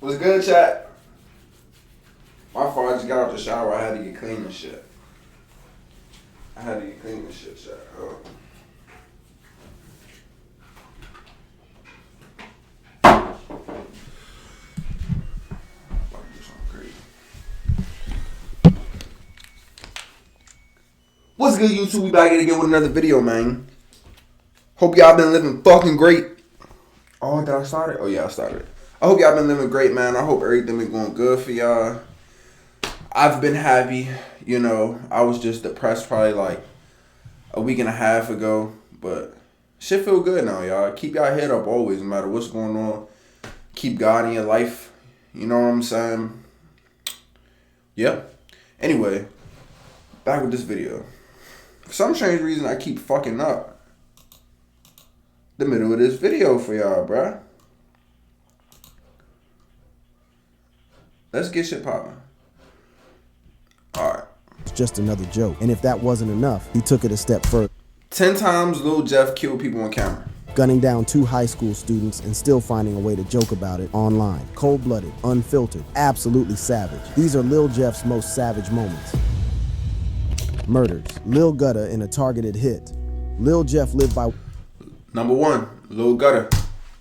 What's good, chat? My fault, I just got out the shower. I had to get clean and shit. Chat. Oh. What's good, YouTube? We back again with another video, man. Hope y'all been living fucking great. Oh, did I start it? Oh, yeah, I started it. I hope y'all been living great, man. I hope everything been going good for y'all. I've been happy. You know, I was just depressed probably like a week and a half ago. But shit feel good now, y'all. Keep y'all head up always, no matter what's going on. Keep God in your life. You know what I'm saying? Yeah. Anyway, back with this video. For some strange reason, I keep fucking up the middle of this video for y'all, bruh. Let's get shit poppin'. Alright. It's just another joke. And if that wasn't enough, he took it a step further. 10 times Lil Jeff killed people on camera. Gunning down 2 high school students and still finding a way to joke about it online. Cold-blooded, unfiltered, absolutely savage. These are Lil Jeff's most savage moments. Murders. Lil Gutta in a targeted hit. Lil Jeff lived by Number 1, Lil Gutta.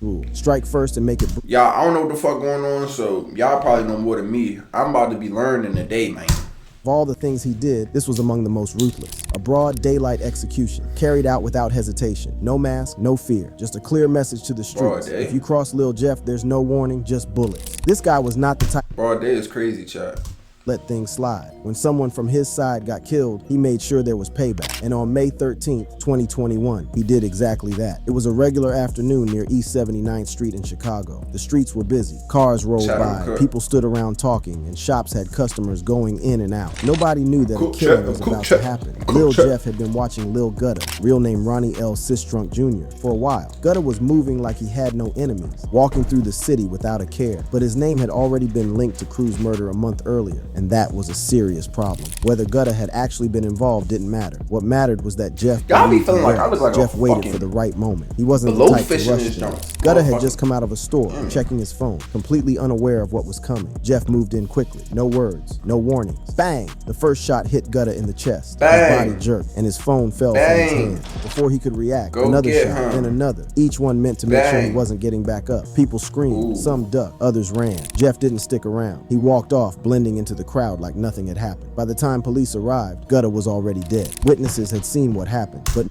rule. Strike first and make it. Y'all, I don't know what the fuck going on, so y'all probably know more than me. I'm about to be learning today, man. Of all the things he did, this was among the most ruthless. A broad daylight execution, carried out without hesitation. No mask, no fear. Just a clear message to the streets. If you cross Lil Jeff, there's no warning, just bullets. This guy was not the type. Broad day is crazy, chat. Let things slide. When someone from his side got killed, he made sure there was payback. And on May 13th, 2021, he did exactly that. It was a regular afternoon near East 79th Street in Chicago. The streets were busy. Cars rolled by. People stood around talking, and shops had customers going in and out. Nobody knew that a killing was about to happen. Lil Jeff had been watching Lil Gutta, real name Ronnie L. Sistrunk Jr., for a while. Gutta was moving like he had no enemies, walking through the city without a care. But his name had already been linked to Crew's murder a month earlier. And that was a serious problem. Whether Gutta had actually been involved didn't matter. What mattered was that Jeff waited for the right moment. He wasn't the type to rush things. Gutta had just come out of a store, checking his phone, completely unaware of what was coming. Jeff moved in quickly. No words, no warnings. Bang! The first shot hit Gutta in the chest. Bang. His body jerked, and his phone fell from his hand. Before he could react, another shot, then another. Each one meant to make sure he wasn't getting back up. People screamed, some ducked, others ran. Jeff didn't stick around. He walked off, blending into the crowd like nothing had happened. By the time police arrived, Gutta was already dead. Witnesses had seen what happened, but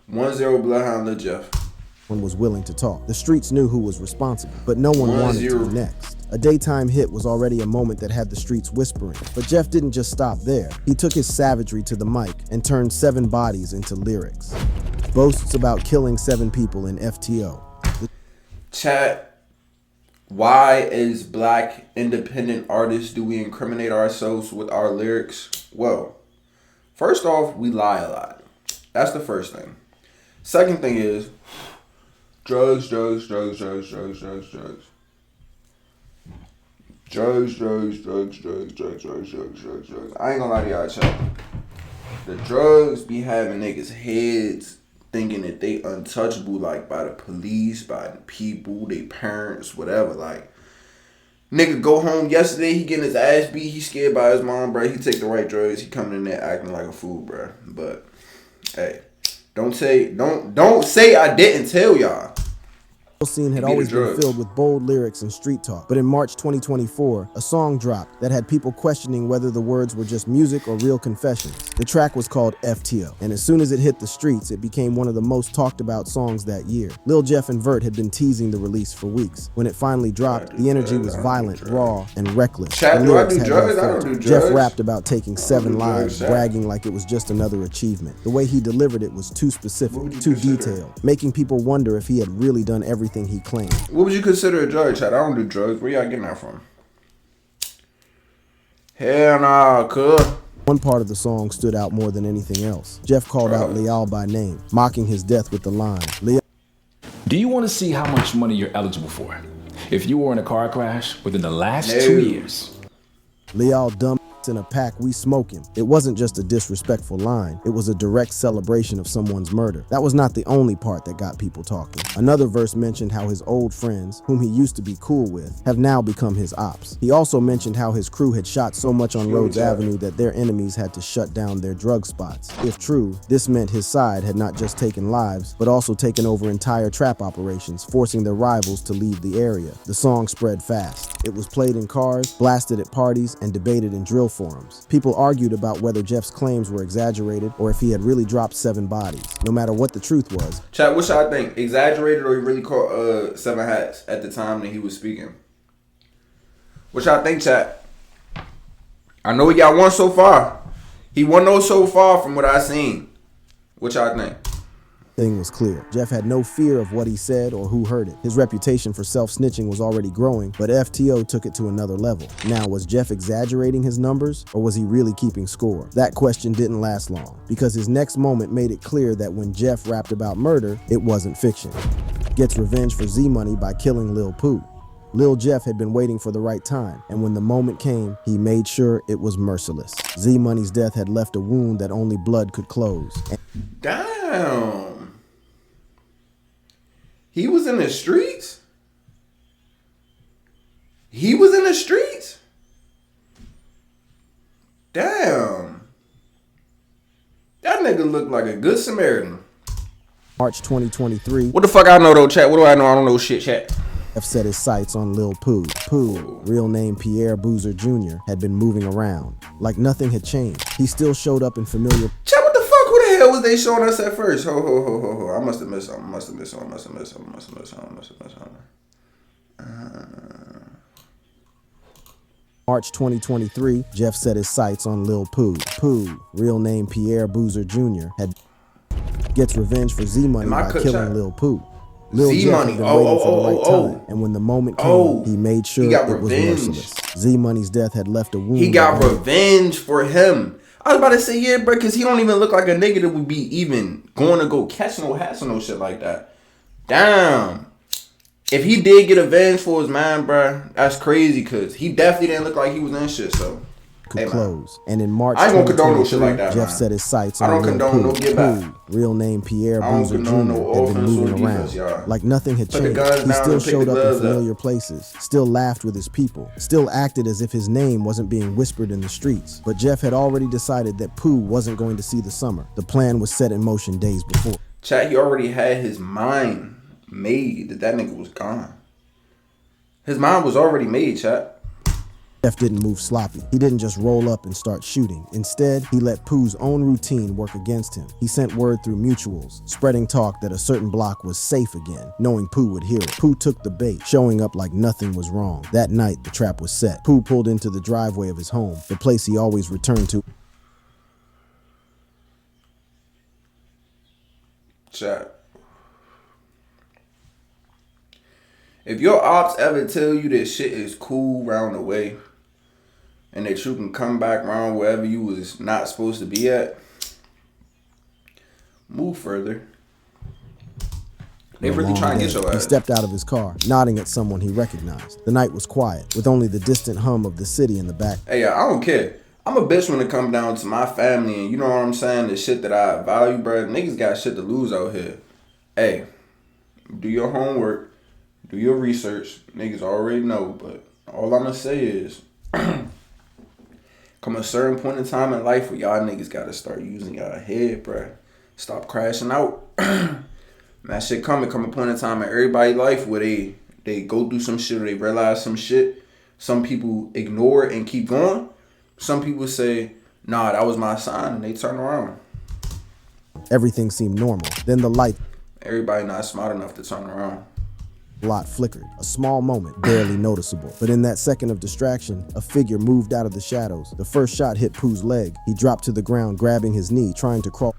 1-0 Bloodhound Lil Jeff. No one was willing to talk. The streets knew who was responsible, but no one wanted to be next. A daytime hit was already a moment that had the streets whispering. But Jeff didn't just stop there. He took his savagery to the mic and turned 7 bodies into lyrics. Boasts about killing 7 people in FTO. Chat. Why, as black independent artists, do we incriminate ourselves with our lyrics? Well, first off, we lie a lot. That's the first thing. Second thing is drugs. I ain't gonna lie to y'all, chat. The drugs be having niggas' heads thinking that they untouchable, like by the police, by the people, they parents, whatever. Like, nigga go home yesterday, he getting his ass beat, he scared by his mom, bro. He take the right drugs, he coming in there acting like a fool, bro. But hey, don't say I didn't tell y'all. The scene had always been filled with bold lyrics and street talk, but in March 2024, a song dropped that had people questioning whether the words were just music or real confessions. The track was called FTO, and as soon as it hit the streets, it became one of the most talked about songs that year. Lil Jeff and Vert had been teasing the release for weeks. When it finally dropped, the energy was violent, raw, and reckless. Chat, do I do drugs? I don't do drugs. Jeff rapped about taking 7 lives, bragging like it was just another achievement. The way he delivered it was too specific, too detailed, making people wonder if he had really done everything he claimed. What would you consider a drug, chat? I don't do drugs. Where y'all getting that from? Hell nah, cuz. One part of the song stood out more than anything else. Jeff called out Leal by name, mocking his death with the line, Leal. Do you want to see how much money you're eligible for if you were in a car crash within the last 2 years? Leal dumb locked in a pack, we smoke him. It wasn't just a disrespectful line, it was a direct celebration of someone's murder. That was not the only part that got people talking. Another verse mentioned how his old friends, whom he used to be cool with, have now become his ops. He also mentioned how his crew had shot so much on Rhodes Avenue that their enemies had to shut down their drug spots. If true, this meant his side had not just taken lives, but also taken over entire trap operations, forcing their rivals to leave the area. The song spread fast. It was played in cars, blasted at parties, and debated in drill forums. People argued about whether Jeff's claims were exaggerated or if he had really dropped 7 bodies. No matter what the truth was. Chat, what y'all think? Exaggerated or he really caught 7 hats at the time that he was speaking? What y'all think, chat? I know he got 1 so far. He won those so far from what I seen. What y'all think? Thing was clear. Jeff had no fear of what he said or who heard it. His reputation for self-snitching was already growing, but FTO took it to another level. Now, was Jeff exaggerating his numbers, or was he really keeping score? That question didn't last long, because his next moment made it clear that when Jeff rapped about murder, it wasn't fiction. Gets revenge for Z-Money by killing Lil Pooh. Lil Jeff had been waiting for the right time, and when the moment came, he made sure it was merciless. Z-Money's death had left a wound that only blood could close. Damn. He was in the streets? He was in the streets? Damn. That nigga looked like a good Samaritan. March 2023. What the fuck I know though, chat? What do I know? I don't know shit, chat. Jeff set his sights on Lil Pooh. Pooh, real name Pierre Boozer Jr., had been moving around. Like nothing had changed. He still showed up in familiar... Chat, what the fuck? Who the hell was they showing us at first? Ho. I must have missed something. March 2023, Jeff set his sights on Lil Pooh. Pooh, real name Pierre Boozer Jr., gets revenge for Z-Money by killing Lil Pooh. Lil Jeff had been waiting for the right time, and when the moment came, he made sure it was merciless. Z-Money's death had left a wound. He got revenge for him. I was about to say, yeah, bro, because he don't even look like a nigga that would be even going to go catch no hats or no shit like that. Damn. If he did get avenged for his man, bro, that's crazy, because he definitely didn't look like he was in shit, so. Could close. And in March I ain't gonna condone no shit like that, Jeff man. set his sights I on don't condone no get back. Real name Pierre Boozer Jr. had been moving around. Like nothing had changed. He still showed up in familiar places, still laughed with his people, still acted as if his name wasn't being whispered in the streets. But Jeff had already decided that Pooh wasn't going to see the summer. The plan was set in motion days before. Chat, he already had his mind made that nigga was gone. His mind was already made, chat. Jeff didn't move sloppy. He didn't just roll up and start shooting. Instead, he let Pooh's own routine work against him. He sent word through mutuals, spreading talk that a certain block was safe again, knowing Pooh would hear it. Pooh took the bait, showing up like nothing was wrong. That night, the trap was set. Pooh pulled into the driveway of his home, the place he always returned to. Chat. If your ops ever tell you that shit is cool round the way and that you can come back around wherever you was not supposed to be at, move further. They really trying to get your ass. He stepped out of his car, nodding at someone he recognized. The night was quiet, with only the distant hum of the city in the back. Hey, I don't care. I'm a bitch when it comes down to my family, and you know what I'm saying? The shit that I value, bro. Niggas got shit to lose out here. Hey, do your homework. Do your research. Niggas already know, but all I'm gonna say is come a certain point in time in life where y'all niggas gotta start using y'all head, bruh. Stop crashing out. That shit come a point in time in everybody's life where they go through some shit or they realize some shit. Some people ignore it and keep going. Some people say, nah, that was my sign, and they turn around. Everything seemed normal. Then the light. Everybody not smart enough to turn around. Lot flickered, a small moment, barely noticeable. But in that second of distraction, a figure moved out of the shadows. The first shot hit Pooh's leg. He dropped to the ground, grabbing his knee, trying to crawl.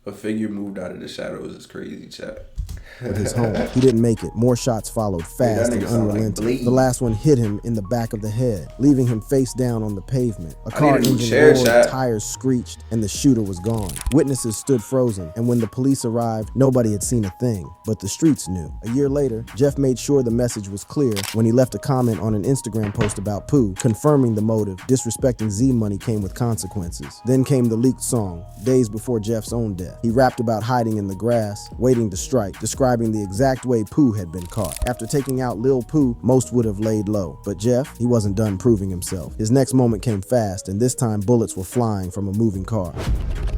A figure moved out of the shadows is crazy, chat. of his home. He didn't make it. More shots followed, fast that and nigga sound like unrelenting. bleeding. The last one hit him in the back of the head, leaving him face down on the pavement. A I car need a new engine chair, roared, chat. tires screeched, and the shooter was gone. Witnesses stood frozen, and when the police arrived, nobody had seen a thing. But the streets knew. A year later, Jeff made sure the message was clear when he left a comment on an Instagram post about Pooh, confirming the motive. Disrespecting Z-Money came with consequences. Then came the leaked song, days before Jeff's own death. He rapped about hiding in the grass, waiting to strike, describing the exact way Pooh had been caught. After taking out Lil Pooh, most would have laid low. But Jeff, he wasn't done proving himself. His next moment came fast, and this time bullets were flying from a moving car.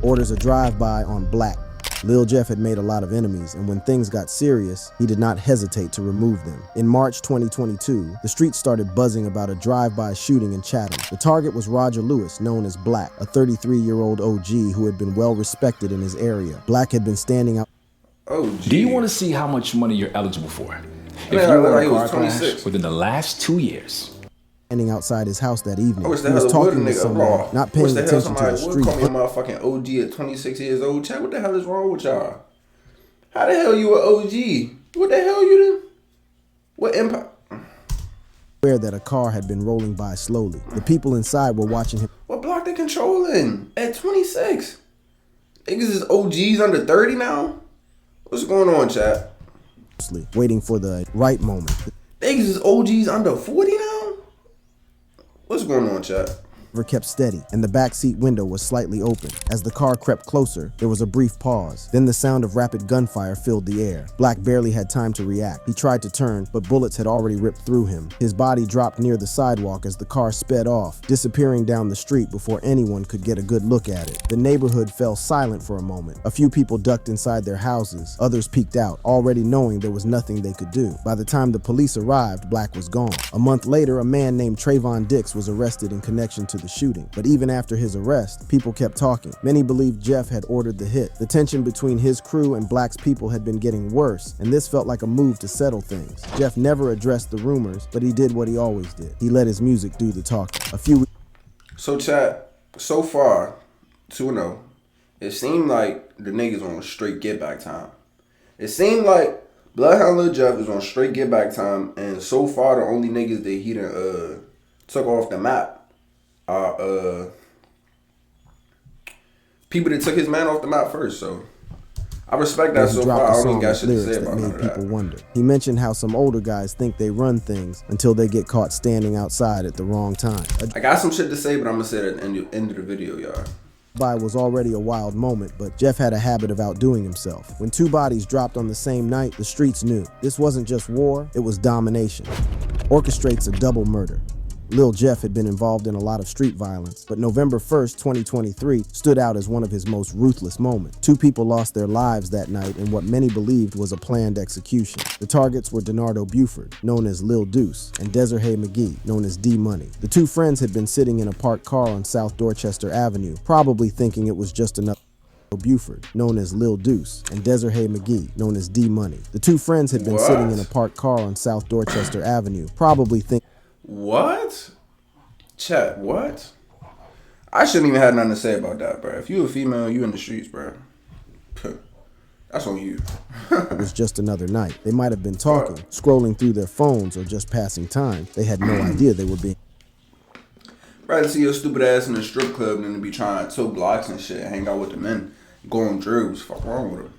Orders a drive-by on Black. Lil Jeff had made a lot of enemies, and when things got serious, he did not hesitate to remove them. In March 2022, the streets started buzzing about a drive-by shooting in Chatham. The target was Roger Lewis, known as Black, a 33-year-old OG who had been well respected in his area. Black had been standing out. Oh, Do you want to see how much money you're eligible for? If Man, you were like in he a was car crash 26. within the last 2 years. Standing outside his house that evening. I wish the He hell was it would, talking to nigga. someone, Raw. not Wish paying the hell attention to somebody the would street. call me a motherfucking OG at 26 years old. Chat, what the hell is wrong with y'all? How the hell you an OG? What the hell you done? What empire? Aware that a car had been rolling by slowly. The people inside were watching him What block they controlling at 26? Niggas is OGs under 30 now? What's going on, chat? closely, waiting for the right moment. Niggas is OGs under 40 now? What's going on, chat? Kept steady, and the backseat window was slightly open. As the car crept closer, there was a brief pause. Then the sound of rapid gunfire filled the air. Black barely had time to react. He tried to turn, but bullets had already ripped through him. His body dropped near the sidewalk as the car sped off, disappearing down the street before anyone could get a good look at it. The neighborhood fell silent for a moment. A few people ducked inside their houses. Others peeked out, already knowing there was nothing they could do. By the time the police arrived, Black was gone. A month later, a man named Trayvon Dix was arrested in connection to the shooting. But even after his arrest, people kept talking. Many believed Jeff had ordered the hit. The tension between his crew and Black's people had been getting worse, and this felt like a move to settle things. Jeff never addressed the rumors, but he did what he always did. He let his music do the talking. A few So, chat, so far, 2-0, it seemed like the niggas on straight get back time. It seemed like Bloodhound Lil Jeff is on straight get back time, and so far the only niggas that he done took off the map are people that took his man off the map first. So I respect that he so dropped far. a I don't song even got with shit to lyrics say that about none made of people that. wonder. He mentioned how some older guys think they run things until they get caught standing outside at the wrong time. I got some shit to say, but I'm gonna say it at the end of the video, y'all. By was already a wild moment, but Jeff had a habit of outdoing himself. When two bodies dropped on the same night, the streets knew. This wasn't just war, it was domination. Orchestrates a double murder. Lil Jeff had been involved in a lot of street violence, but November 1st, 2023 stood out as one of his most ruthless moments. Two people lost their lives that night in what many believed was a planned execution. The targets were Donardo Buford, known as Lil Deuce, and Desiree McGee, known as D-Money. The two friends had been sitting in a parked car on South Dorchester Avenue, probably thinking it was just another Buford, known as Lil Deuce, and Desiree McGee, known as D-Money. The two friends had been sitting in a parked car on South Dorchester Avenue, probably thinking What? Chat, what? I shouldn't even have nothing to say about that, bro. If you a female, you in the streets, bro. That's on you. it was just another night. They might have been talking, scrolling through their phones, or just passing time. They had no idea they were being Rather see your stupid ass in a strip club than to be trying to tote blocks and shit, hang out with the men, go on drills. Fuck wrong with them.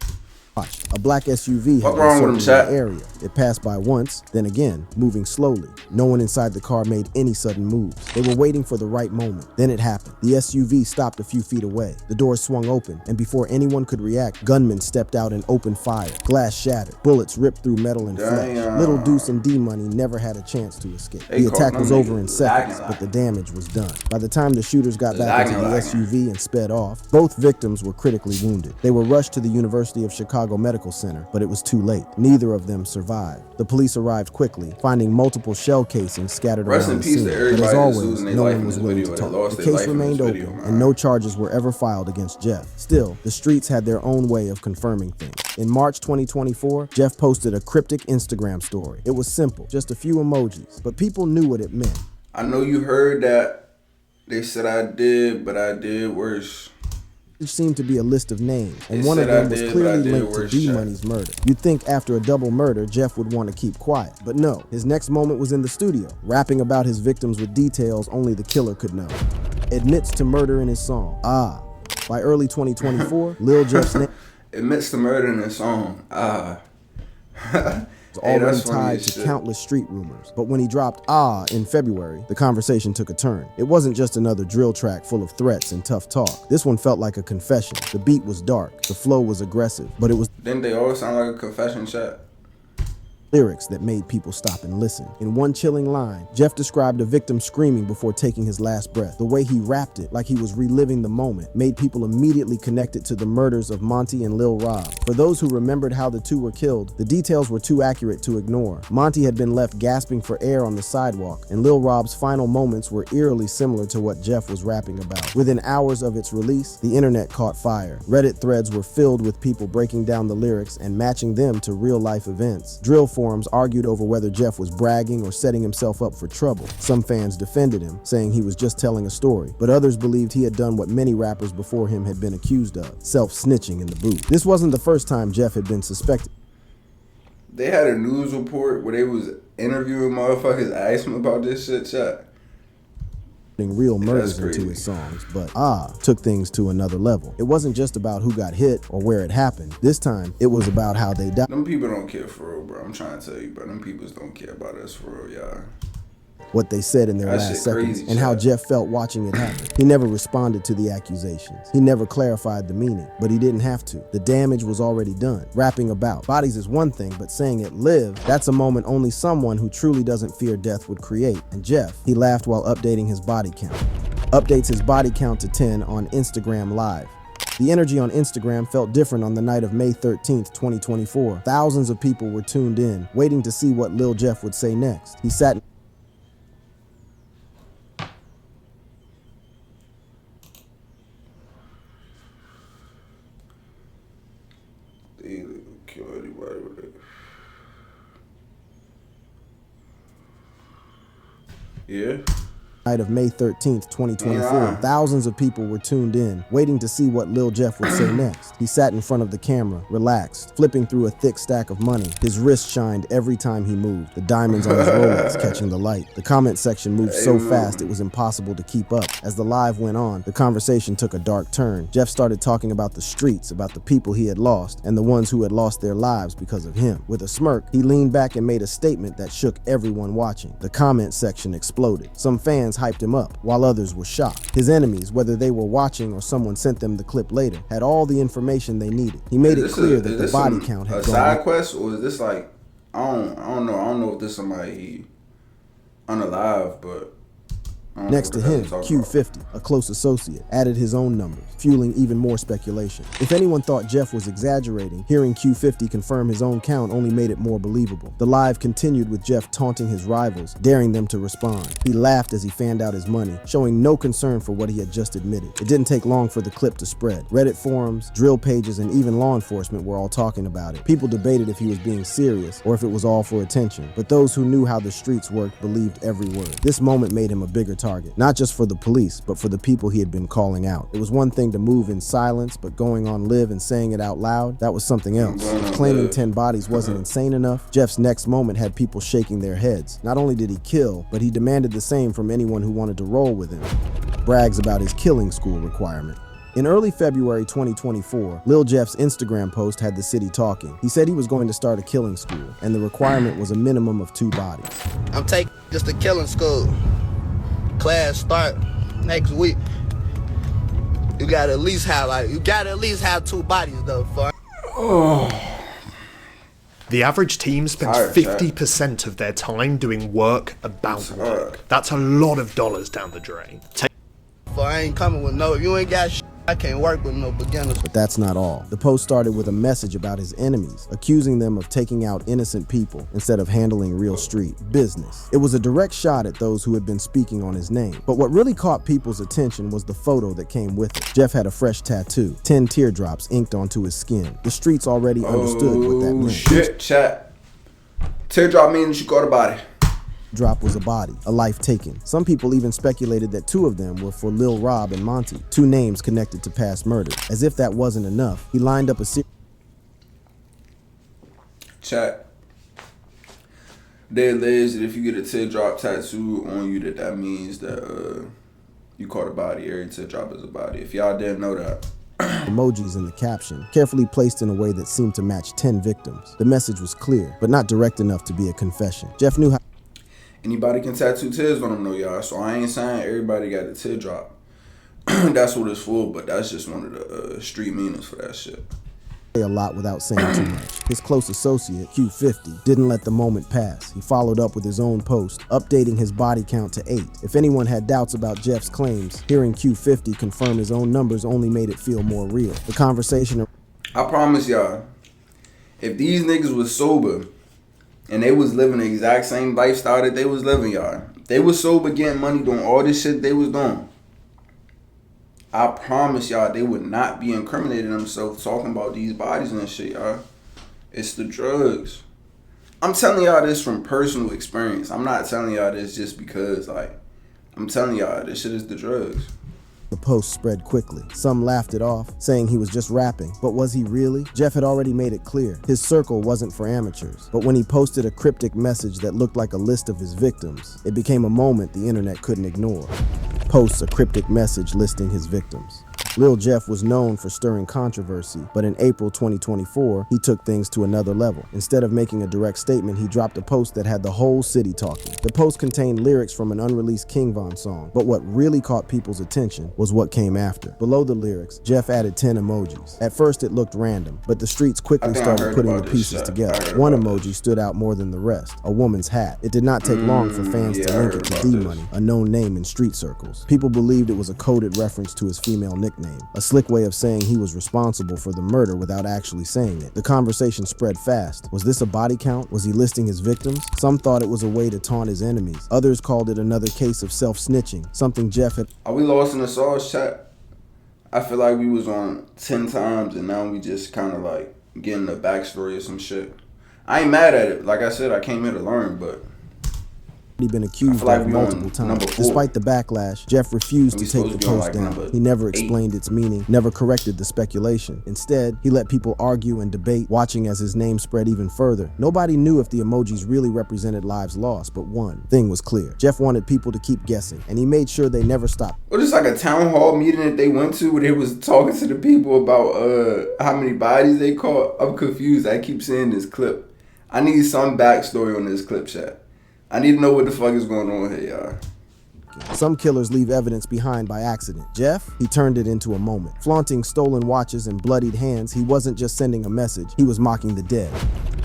watched. A black SUV had What wrong been with circling him, the chat? area. It passed by once, then again, moving slowly. No one inside the car made any sudden moves. They were waiting for the right moment. Then it happened. The SUV stopped a few feet away. The doors swung open, and before anyone could react, gunmen stepped out and opened fire. Glass shattered. Bullets ripped through metal and flesh. Damn. Little Deuce and D-Money never had a chance to escape. They The attack caught was them over niggas in seconds, lagging. but the damage was done. By the time the shooters got back into the Lagging. SUV and sped off, both victims were critically wounded. They were rushed to the University of Chicago Medical Center, but it was too late. Neither of them survived. The police arrived quickly, finding multiple shell casings scattered Rest around in the peace scene. to But everybody as that's always, losing their no life one in was this willing video to and talk. lost The their case life in this remained video, open, man. and no charges were ever filed against Jeff. Still, the streets had their own way of confirming things. In March 2024, Jeff posted a cryptic Instagram story. It was simple, just a few emojis, but people knew what it meant. I know you heard that they said I did, but I did worse. It seemed to be a list of names, and It one of said I them was did, but I clearly did linked to worse D shit. Money's murder. You'd think after a double murder, Jeff would want to keep quiet, but no. His next moment was in the studio, rapping about his victims with details only the killer could know. Admits to murder in his song, Ah. By early 2024, Lil Jeff's name Admits to murder in his song. was already tied to countless street rumors. But when he dropped Ah in February, the conversation took a turn. It wasn't just another drill track full of threats and tough talk. This one felt like a confession. The beat was dark, the flow was aggressive, but it was Didn't they all sound like a confession chat? lyrics that made people stop and listen. In one chilling line, Jeff described a victim screaming before taking his last breath. The way he rapped it, like he was reliving the moment, made people immediately connect it to the murders of Monty and Lil Rob. For those who remembered how the two were killed, the details were too accurate to ignore. Monty had been left gasping for air on the sidewalk, and Lil Rob's final moments were eerily similar to what Jeff was rapping about. Within hours of its release, the internet caught fire. Reddit threads were filled with people breaking down the lyrics and matching them to real-life events. Drill forums argued over whether Jeff was bragging or setting himself up for trouble. Some fans defended him, saying he was just telling a story, but others believed he had done what many rappers before him had been accused of, self-snitching in the booth. This wasn't the first time Jeff had been suspected. They had a news report where they was interviewing motherfuckers, asking them about this shit, chat. Real murders crazy. into his songs, but took things to another level. It wasn't just about who got hit or where it happened. This time, it was about how they died. Them people don't care for real, bro. I'm trying to tell you, bro. Them people don't care about us for real, y'all. What they said in their That last shit seconds, crazy, and how Chad. Jeff felt watching it happen. He never responded to the accusations. He never clarified the meaning, but he didn't have to. The damage was already done. Rapping about bodies is one thing, but saying it live, that's a moment only someone who truly doesn't fear death would create. And Jeff, he laughed while updating his body count. Updates his body count to 10 on Instagram Live. The energy on Instagram felt different on the night of May 13th, 2024. Thousands of people were tuned in, waiting to see what Lil Jeff would say next. He sat They don't kill anybody with it. Yeah. night of May 13th, 2024, Yeah. thousands of people were tuned in, waiting to see what Lil Jeff would say next. He sat in front of the camera, relaxed, flipping through a thick stack of money. His wrist shined every time he moved, the diamonds on his Rolex catching the light. The comment section moved so fast it was impossible to keep up. As the live went on, the conversation took a dark turn. Jeff started talking about the streets, about the people he had lost, and the ones who had lost their lives because of him. With a smirk, he leaned back and made a statement that shook everyone watching. The comment section exploded. Some fans hyped him up, while others were shocked. His enemies, whether they were watching or someone sent them the clip later, had all the information they needed. He made it clear that the body count had a gone side up. quest, or is this like I don't know if this is somebody unalive, but I don't Next know to what the him, hell he's talking Q50, a close associate, added his own numbers, fueling even more speculation. If anyone thought Jeff was exaggerating, hearing Q50 confirm his own count only made it more believable. The live continued with Jeff taunting his rivals, daring them to respond. He laughed as he fanned out his money, showing no concern for what he had just admitted. It didn't take long for the clip to spread. Reddit forums, drill pages, and even law enforcement were all talking about it. People debated if he was being serious or if it was all for attention, but those who knew how the streets worked believed every word. This moment made him a bigger target, not just for the police, but for the people he had been calling out. It was one thing to move in silence, but going on live and saying it out loud, that was something else. If claiming 10 bodies wasn't insane enough, Jeff's next moment had people shaking their heads. Not only did he kill, but he demanded the same from anyone who wanted to roll with him. Brags about his killing school requirement. In early February 2024, Lil Jeff's Instagram post had the city talking. He said he was going to start a killing school, and the requirement was a minimum of 2 bodies. I'm taking just a killing school. Class start next week. You gotta at least have 2 bodies though. The average team spends Tired, 50% of their time doing work about work. That's a lot of dollars down the drain. I ain't coming with no. If you ain't got shit, I can't work with no beginners. But that's not all. The post started with a message about his enemies, accusing them of taking out innocent people instead of handling real street business. It was a direct shot at those who had been speaking on his name. But what really caught people's attention was the photo that came with it. Jeff had a fresh tattoo, 10 teardrops inked onto his skin. The streets already understood what that meant. Shit, chat. Teardrop means you got a body. Drop was a body, a life taken. Some people even speculated that 2 of them were for Lil Rob and Monty, 2 names connected to past murders. As if that wasn't enough, he lined up a series. Chat. They allege that if you get a teardrop tattoo on you, that means that you caught a body. Every teardrop is a body. If y'all didn't know that. Emojis in the caption, carefully placed in a way that seemed to match 10 victims. The message was clear, but not direct enough to be a confession. Jeff knew how. Anybody can tattoo tears on them though, y'all. So I ain't saying everybody got a teardrop. That's what it's for, but that's just one of the street meanings for that shit. A lot without saying too much. His close associate, Q50, didn't let the moment pass. He followed up with his own post, updating his body count to 8. If anyone had doubts about Jeff's claims, hearing Q50 confirm his own numbers only made it feel more real. The conversation... I promise y'all, if these niggas was sober and they was living the exact same lifestyle that they was living, y'all, they was sober getting money doing all this shit they was doing, I promise y'all they would not be incriminating themselves talking about these bodies and shit, y'all. It's the drugs. I'm telling y'all this from personal experience. I'm not telling y'all this just because, like, I'm telling y'all this shit is the drugs. The post spread quickly. Some laughed it off, saying he was just rapping. But was he really? Jeff had already made it clear. His circle wasn't for amateurs. But when he posted a cryptic message that looked like a list of his victims, it became a moment the internet couldn't ignore. Posts a cryptic message listing his victims. Lil Jeff was known for stirring controversy, but in April 2024, he took things to another level. Instead of making a direct statement, he dropped a post that had the whole city talking. The post contained lyrics from an unreleased King Von song, but what really caught people's attention was what came after. Below the lyrics, Jeff added 10 emojis. At first, it looked random, but the streets quickly started putting the pieces together. One emoji stood out more than the rest, a woman's hat. It did not take long for fans to link it to D-Money, a known name in street circles. People believed it was a coded reference to his female nickname, a slick way of saying he was responsible for the murder without actually saying it. The conversation spread fast. Was this a body count? Was he listing his victims? Some thought it was a way to taunt his enemies. Others called it another case of self-snitching, something Jeff had... Are we lost in the sauce, chat? I feel like we was on 10 times and now we just kind of like getting the backstory of some shit. I ain't mad at it. Like I said, I came here to learn, but... been accused of multiple times. Despite the backlash, Jeff refused to take the post down. He never explained its meaning, never corrected the speculation. Instead, he let people argue and debate, watching as his name spread even further. Nobody knew if the emojis really represented lives lost, but one thing was clear. Jeff wanted people to keep guessing, and he made sure they never stopped. Well, just like a town hall meeting that they went to where they was talking to the people about how many bodies they caught. I'm confused. I keep seeing this clip. I need some backstory on this clip, chat. I need to know what the fuck is going on here, y'all. Some killers leave evidence behind by accident. Jeff, he turned it into a moment. Flaunting stolen watches and bloodied hands, he wasn't just sending a message, he was mocking the dead.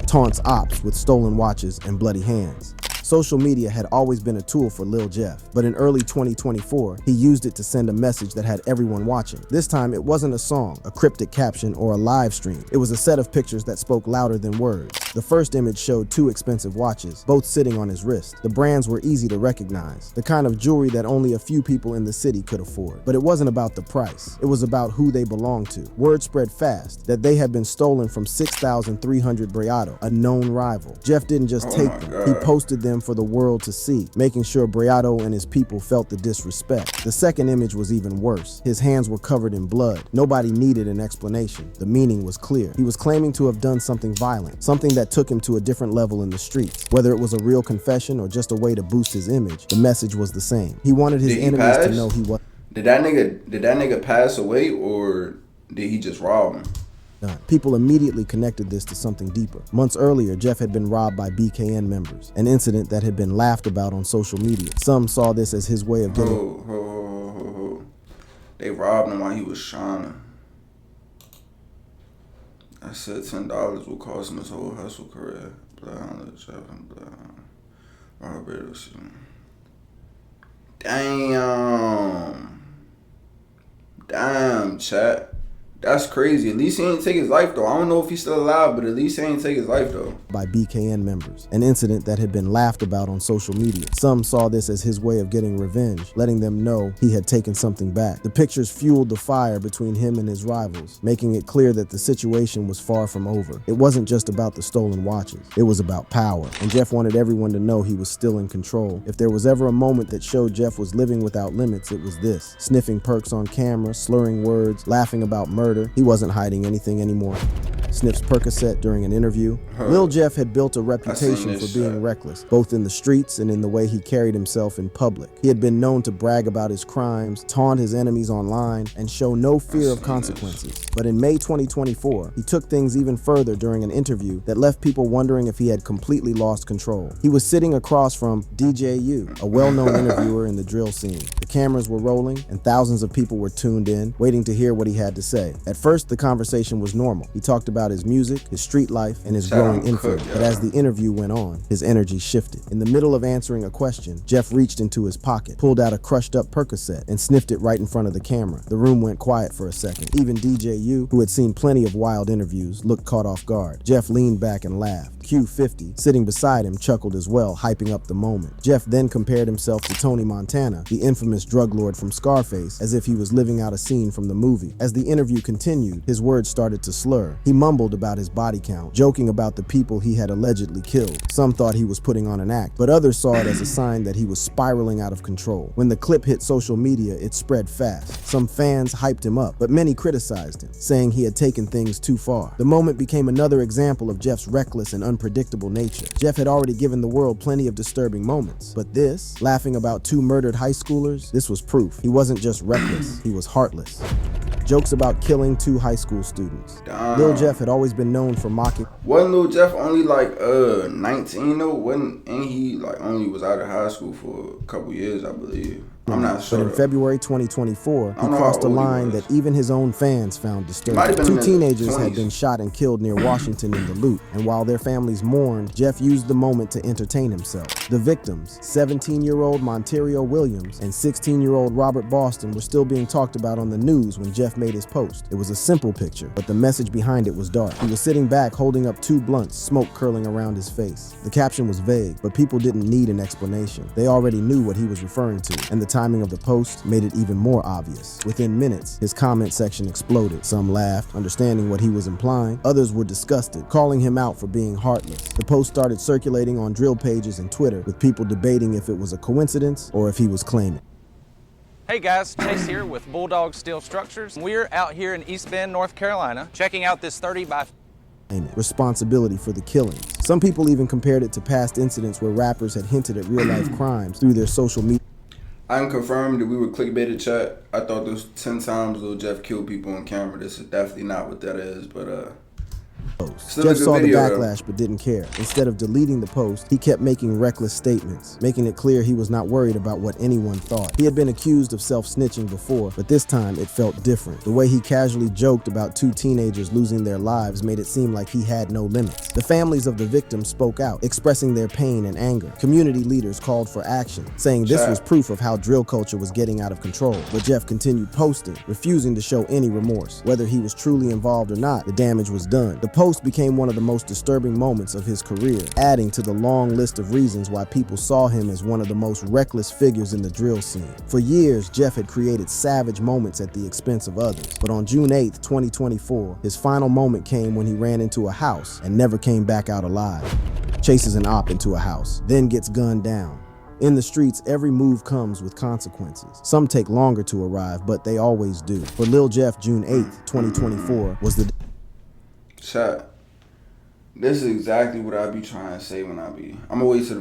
Taunts ops with stolen watches and bloody hands. Social media had always been a tool for Lil Jeff, but in early 2024, he used it to send a message that had everyone watching. This time, it wasn't a song, a cryptic caption, or a live stream. It was a set of pictures that spoke louder than words. The first image showed 2 expensive watches, both sitting on his wrist. The brands were easy to recognize, the kind of jewelry that only a few people in the city could afford. But it wasn't about the price. It was about who they belonged to. Word spread fast that they had been stolen from 6,300 Breado, a known rival. Jeff didn't just take them, he posted them for the world to see, making sure Breado and his people felt the disrespect. The second image was even worse. His hands were covered in blood. Nobody needed an explanation. The meaning was clear. He was claiming to have done something violent, something that took him to a different level in the streets. Whether it was a real confession or just a way to boost his image, the message was the same. He wanted his enemies to know he was... Did that nigga pass away or did he just rob him? People immediately connected this to something deeper. Months earlier, Jeff had been robbed by BKN members, an incident that had been laughed about on social media. Some saw this as his way of getting... They robbed him while he was shining. I said $10 will cost him his whole hustle career. Bloodhound, Jeff and Bloodhound. Barbados. Damn, chat. That's crazy. At least he ain't take his life though. I don't know if he's still alive, but at least he ain't take his life though. By BKN members, an incident that had been laughed about on social media. Some saw this as his way of getting revenge, letting them know he had taken something back. The pictures fueled the fire between him and his rivals, making it clear that the situation was far from over. It wasn't just about the stolen watches, it was about power, and Jeff wanted everyone to know he was still in control. If there was ever a moment that showed Jeff was living without limits, it was this. Sniffing perks on camera, slurring words, laughing about murder. He wasn't hiding anything anymore. Sniffs Percocet during an interview. Lil Jeff had built a reputation for being reckless, both in the streets and in the way he carried himself in public. He had been known to brag about his crimes, taunt his enemies online, and show no fear of consequences. But in May 2024, he took things even further during an interview that left people wondering if he had completely lost control. He was sitting across from DJ U, a well-known interviewer in the drill scene. The cameras were rolling, and thousands of people were tuned in, waiting to hear what he had to say. At first, the conversation was normal. He talked about his music, his street life, and his growing influence. But as the interview went on, his energy shifted. In the middle of answering a question, Jeff reached into his pocket, pulled out a crushed up Percocet, and sniffed it right in front of the camera. The room went quiet for a second. Even DJ U, who had seen plenty of wild interviews, looked caught off guard. Jeff leaned back and laughed. Q50, sitting beside him, chuckled as well, hyping up the moment. Jeff then compared himself to Tony Montana, the infamous drug lord from Scarface, as if he was living out a scene from the movie. As the interview continued, his words started to slur. He mumbled about his body count, joking about the people he had allegedly killed. Some thought he was putting on an act, but others saw it as a sign that he was spiraling out of control. When the clip hit social media, it spread fast. Some fans hyped him up, but many criticized him, saying he had taken things too far. The moment became another example of Jeff's reckless and unpredictable nature. Jeff had already given the world plenty of disturbing moments, but this, laughing about 2 murdered high schoolers, this was proof. He wasn't just reckless, he was heartless. Jokes about killing 2 high school students. Lil Jeff had always been known for mocking. Wasn't Lil Jeff only like 19 though? And he like only was out of high school for a couple years, I believe. I'm not sure. But in February 2024, he crossed a line that even his own fans found disturbing. 2 teenagers had been shot and killed near Washington in the loot, and while their families mourned, Jeff used the moment to entertain himself. The victims, 17-year-old Monterio Williams and 16-year-old Robert Boston, were still being talked about on the news when Jeff made his post. It was a simple picture, but the message behind it was dark. He was sitting back holding up 2 blunts, smoke curling around his face. The caption was vague, but people didn't need an explanation. They already knew what he was referring to, and the timing of the post made it even more obvious. Within minutes, his comment section exploded. Some laughed, understanding what he was implying. Others were disgusted, calling him out for being heartless. The post started circulating on drill pages and Twitter, with people debating if it was a coincidence or if he was claiming. Hey guys, Chase here with Bulldog Steel Structures. We're out here in East Bend, North Carolina, checking out this 30 by responsibility for the killings. Some people even compared it to past incidents where rappers had hinted at real-life crimes through their social media. I can confirm that we were clickbaited, chat. I thought those 10 times Lil Jeff killed people on camera. This is definitely not what that is, but Jeff saw the backlash but didn't care. Instead of deleting the post, he kept making reckless statements, making it clear he was not worried about what anyone thought. He had been accused of self-snitching before, but this time it felt different. The way he casually joked about 2 teenagers losing their lives made it seem like he had no limits. The families of the victims spoke out, expressing their pain and anger. Community leaders called for action, saying this was proof of how drill culture was getting out of control. But Jeff continued posting, refusing to show any remorse. Whether he was truly involved or not, the damage was done. The post became one of the most disturbing moments of his career, adding to the long list of reasons why people saw him as one of the most reckless figures in the drill scene. For years, Jeff had created savage moments at the expense of others, but on June 8th, 2024, his final moment came when he ran into a house and never came back out alive. Chases an op into a house, then gets gunned down. In the streets, every move comes with consequences. Some take longer to arrive, but they always do. For Lil Jeff, June 8th, 2024 was the chat. This is exactly what I be trying to say when I'm gonna wait till the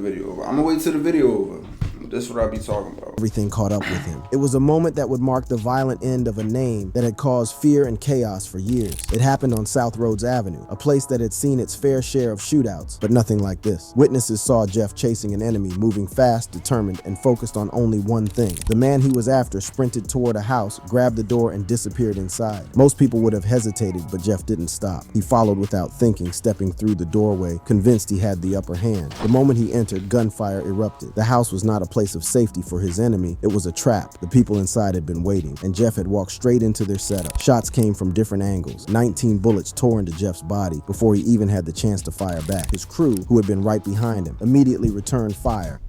video over. This is what I be talking about. Everything caught up with him. It was a moment that would mark the violent end of a name that had caused fear and chaos for years. It happened on South Rhodes Avenue, a place that had seen its fair share of shootouts, but nothing like this. Witnesses saw Jeff chasing an enemy, moving fast, determined, and focused on only one thing. The man he was after sprinted toward a house, grabbed the door, and disappeared inside. Most people would have hesitated, but Jeff didn't stop. He followed without thinking, stepping through the doorway, convinced he had the upper hand. The moment he entered, gunfire erupted. The house was not a place place of safety for his enemy, it was a trap. The people inside had been waiting, and Jeff had walked straight into their setup. Shots came from different angles. 19 bullets tore into Jeff's body before he even had the chance to fire back. His crew, who had been right behind him, immediately returned fire.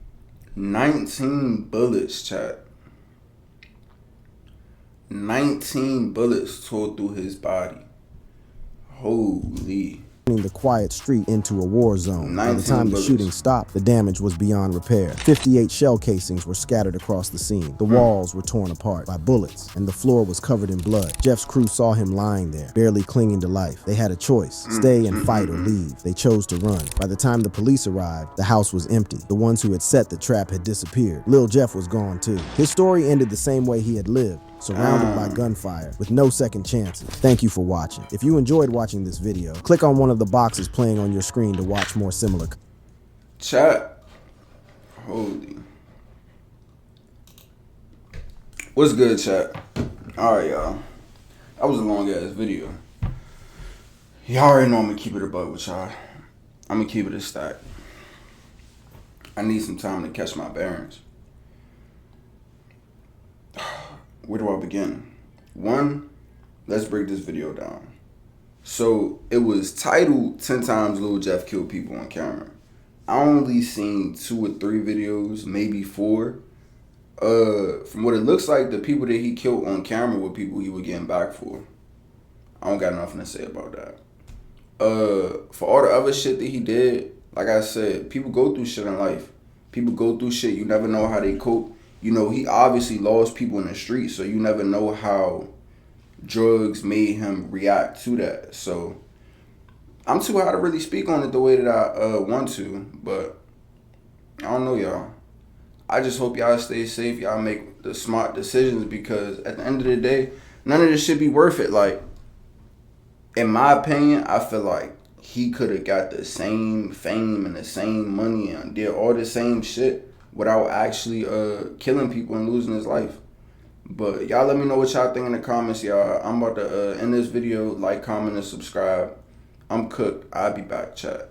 19 bullets, chat. 19 bullets tore through his body. Holy. The quiet street into a war zone. By the 19 time the bullets. shooting stopped, the damage was beyond repair. 58 shell casings were scattered across the scene. The walls were torn apart by bullets, and the floor was covered in blood. Jeff's crew saw him lying there, barely clinging to life. They had a choice: stay and fight or leave. They chose to run. By the time the police arrived, the house was empty. The ones who had set the trap had disappeared. Lil Jeff was gone too. His story ended the same way he had lived, surrounded by gunfire, with no second chances. Thank you for watching. If you enjoyed watching this video, click on one of the boxes playing on your screen to watch more similar. Chat. Holy. What's good, chat? Alright, y'all. That was a long ass video. Y'all already know I'm gonna keep it a buck with y'all. I'm gonna keep it a stack. I need some time to catch my bearings. Where do I begin? One, let's break this video down. So it was titled 10 times Lil Jeff killed people on camera. I only seen 2 or 3 videos, maybe 4. From what it looks like, the people that he killed on camera were people he was getting back for. I don't got nothing to say about that. For all the other shit that he did, like I said, people go through shit in life. People go through shit. You never know how they cope. You know, he obviously lost people in the street, so you never know how drugs made him react to that. So I'm too high to really speak on it the way that I want to, but I don't know, y'all. I just hope y'all stay safe. Y'all make the smart decisions, because at the end of the day, none of this should be worth it. Like, in my opinion, I feel like he could have got the same fame and the same money and did all the same shit without actually killing people and losing his life. But y'all let me know what y'all think in the comments, y'all. I'm about to end this video. Like, comment, and subscribe. I'm cooked. I'll be back, chat.